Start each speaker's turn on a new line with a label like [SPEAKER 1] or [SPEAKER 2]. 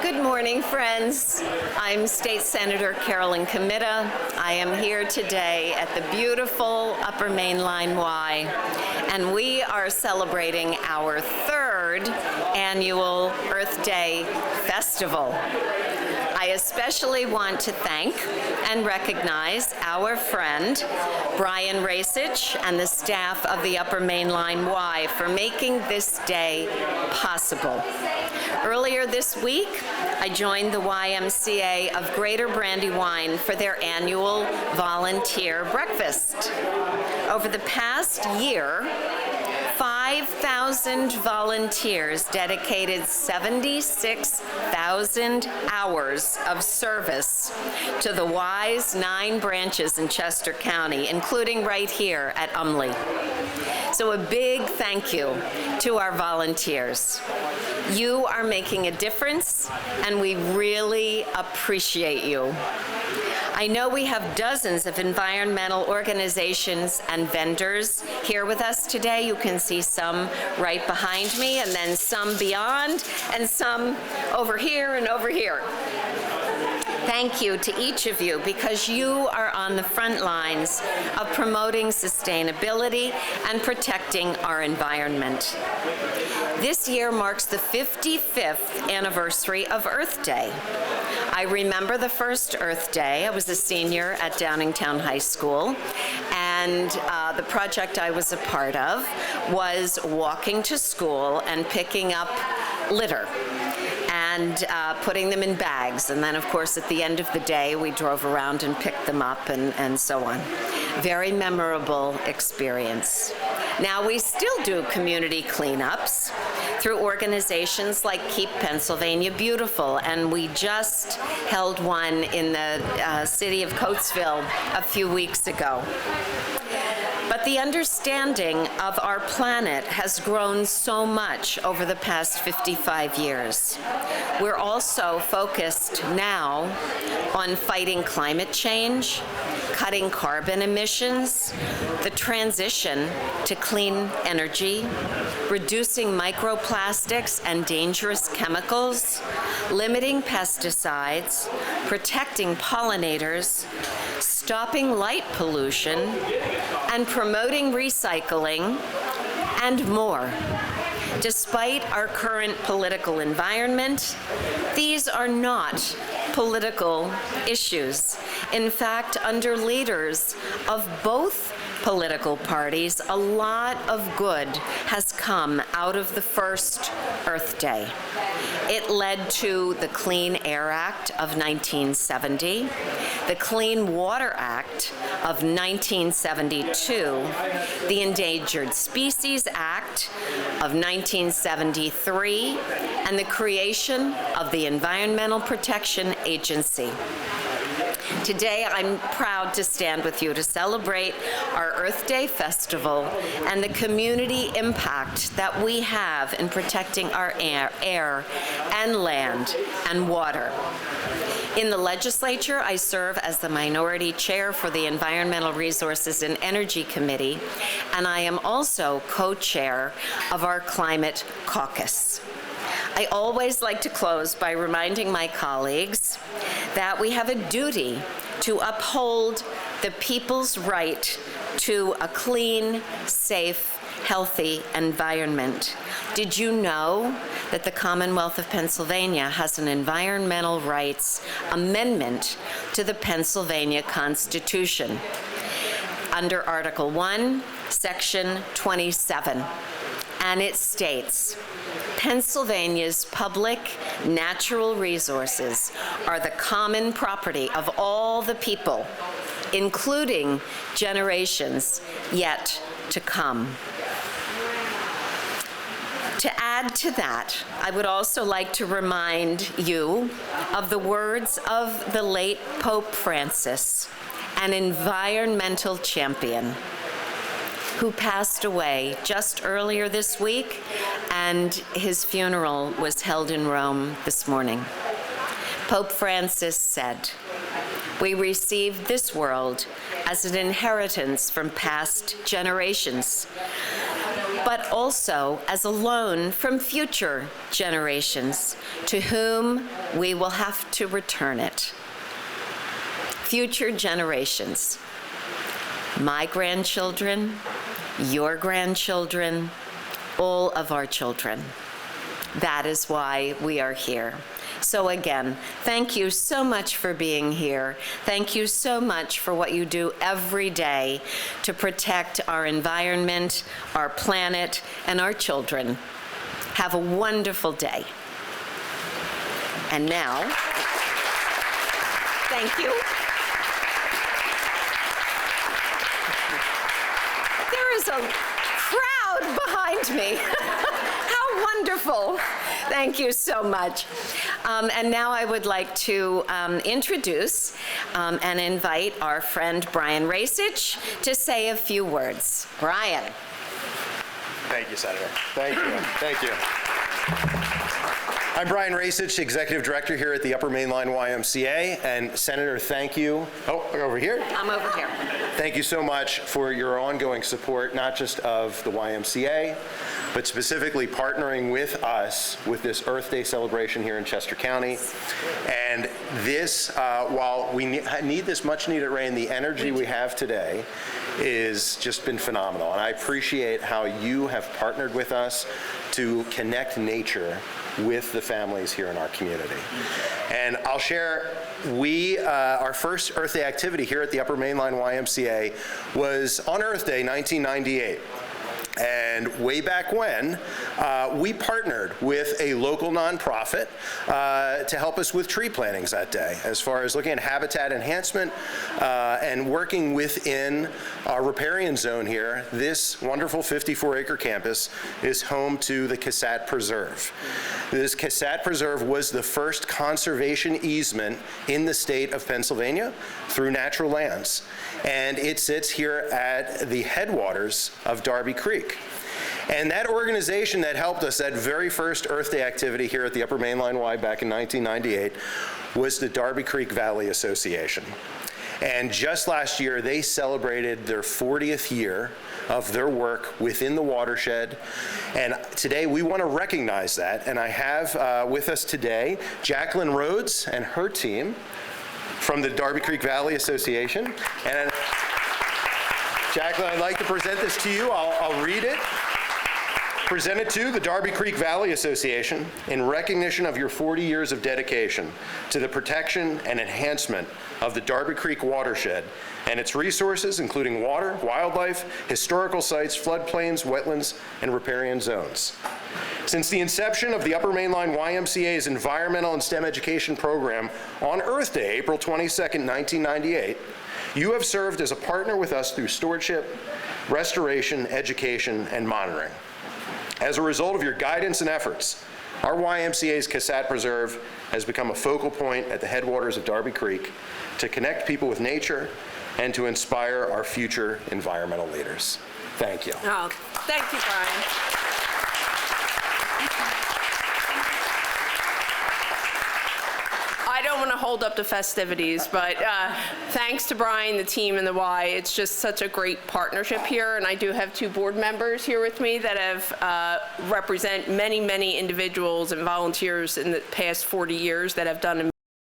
[SPEAKER 1] Good morning, friends. I'm State Senator Carolyn Comitta. I am here today at the beautiful Upper Main Line Y, and we are celebrating our third annual Earth Day Festival. I especially want to thank and recognize our friend, Brian Raicich, and the staff of the Upper Main Line Y for making this day possible. Earlier this week, I joined the YMCA of Greater Brandywine for their annual volunteer breakfast. Over the past year, 5,000 volunteers dedicated 76,000 hours of service to the Y's 9 branches in Chester County, including right here at Umley. So a big thank you to our volunteers. You are making a difference, and we really appreciate you. I know we have dozens of environmental organizations and vendors here with us today. You can see some right behind me, and then some beyond, and some over here and over here. Thank you to each of you, because you are on the front lines of promoting sustainability and protecting our environment. This year marks the 55th anniversary of Earth Day. I remember the first Earth Day. I was a senior at Downingtown High School, and the project I was a part of was walking to school and picking up litter and putting them in bags. And then, of course, at the end of the day, we drove around and picked them up and so on. Very memorable experience. Now, we still do community cleanups through organizations like Keep Pennsylvania Beautiful, and we just held one in the city of Coatesville a few weeks ago. But the understanding of our planet has grown so much over the past 55 years. We're also focused now on fighting climate change, cutting carbon emissions, the transition to clean energy, reducing microplastics and dangerous chemicals, limiting pesticides, protecting pollinators, stopping light pollution, and promoting recycling, and more. Despite our current political environment, these are not political issues. In fact, under leaders of both political parties, a lot of good has come out of the first Earth Day. It led to the Clean Air Act of 1970, the Clean Water Act of 1972, the Endangered Species Act of 1973, and the creation of the Environmental Protection Agency. Today, I'm proud to stand with you to celebrate our Earth Day Festival and the community impact that we have in protecting our air and land and water. In the legislature, I serve as the minority chair for the Environmental Resources and Energy Committee, and I am also co-chair of our Climate Caucus. I always like to close by reminding my colleagues that we have a duty to uphold the people's right to a clean, safe, healthy environment. Did you know that the Commonwealth of Pennsylvania has an environmental rights amendment to the Pennsylvania Constitution under Article 1, Section 27, and it states, Pennsylvania's public natural resources are the common property of all the people, including generations yet to come. To add to that, I would also like to remind you of the words of the late Pope Francis, an environmental champion, who passed away just earlier this week, and his funeral was held in Rome this morning. Pope Francis said, "We received this world as an inheritance from past generations. but also as a loan from future generations to whom we will have to return it. Future generations, my grandchildren, your grandchildren, all of our children. That is why we are here. So again, thank you so much for being here. Thank you so much for what you do every day to protect our environment, our planet, and our children. Have a wonderful day. And now, thank you. There is a crowd behind me. How wonderful. Thank you so much. And now I would like to introduce and invite our friend Brian Raicich to say a few words. Brian.
[SPEAKER 2] Thank you, Senator. Thank you. Thank you. I'm Brian Raicich, Executive Director here at the Upper Main Line YMCA. And Senator, thank you. Oh, over here?
[SPEAKER 1] I'm over here.
[SPEAKER 2] Thank you so much for your ongoing support, not just of the YMCA, but specifically partnering with us with this Earth Day celebration here in Chester County. And this, while we need this much needed rain, the energy we have today is just been phenomenal. And I appreciate how you have partnered with us to connect nature with the families here in our community. And I'll share, our first Earth Day activity here at the Upper Main Line YMCA was on Earth Day 1998. And way back when, we partnered with a local nonprofit to help us with tree plantings that day, as far as looking at habitat enhancement and working within our riparian zone here. This wonderful 54-acre campus is home to the Casat Preserve. This Casat Preserve was the first conservation easement in the state of Pennsylvania through natural lands. And it sits here at the headwaters of Darby Creek. And that organization that helped us, that very first Earth Day activity here at the Upper Main Line Y back in 1998, was the Darby Creek Valley Association. And just last year, they celebrated their 40th year of their work within the watershed. And today, we want to recognize that. And I have with us today Jacqueline Rhodes and her team from the Darby Creek Valley Association. And Jacqueline, I'd like to present this to you. I'll read it. Presented to the Darby Creek Valley Association in recognition of your 40 years of dedication to the protection and enhancement of the Darby Creek watershed and its resources, including water, wildlife, historical sites, floodplains, wetlands, and riparian zones. Since the inception of the Upper Main Line YMCA's Environmental and STEM Education Program on Earth Day, April 22nd, 1998, you have served as a partner with us through stewardship, restoration, education, and monitoring. As a result of your guidance and efforts, our YMCA's Casat Preserve has become a focal point at the headwaters of Darby Creek to connect people with nature and to inspire our future environmental leaders. Thank you.
[SPEAKER 3] Oh, thank you, Brian. I don't want to hold up the festivities, but thanks to Brian, the team, and the Y, it's just such a great partnership here. And I do have two board members here with me that have represent many, many individuals and volunteers in the past 40 years that have done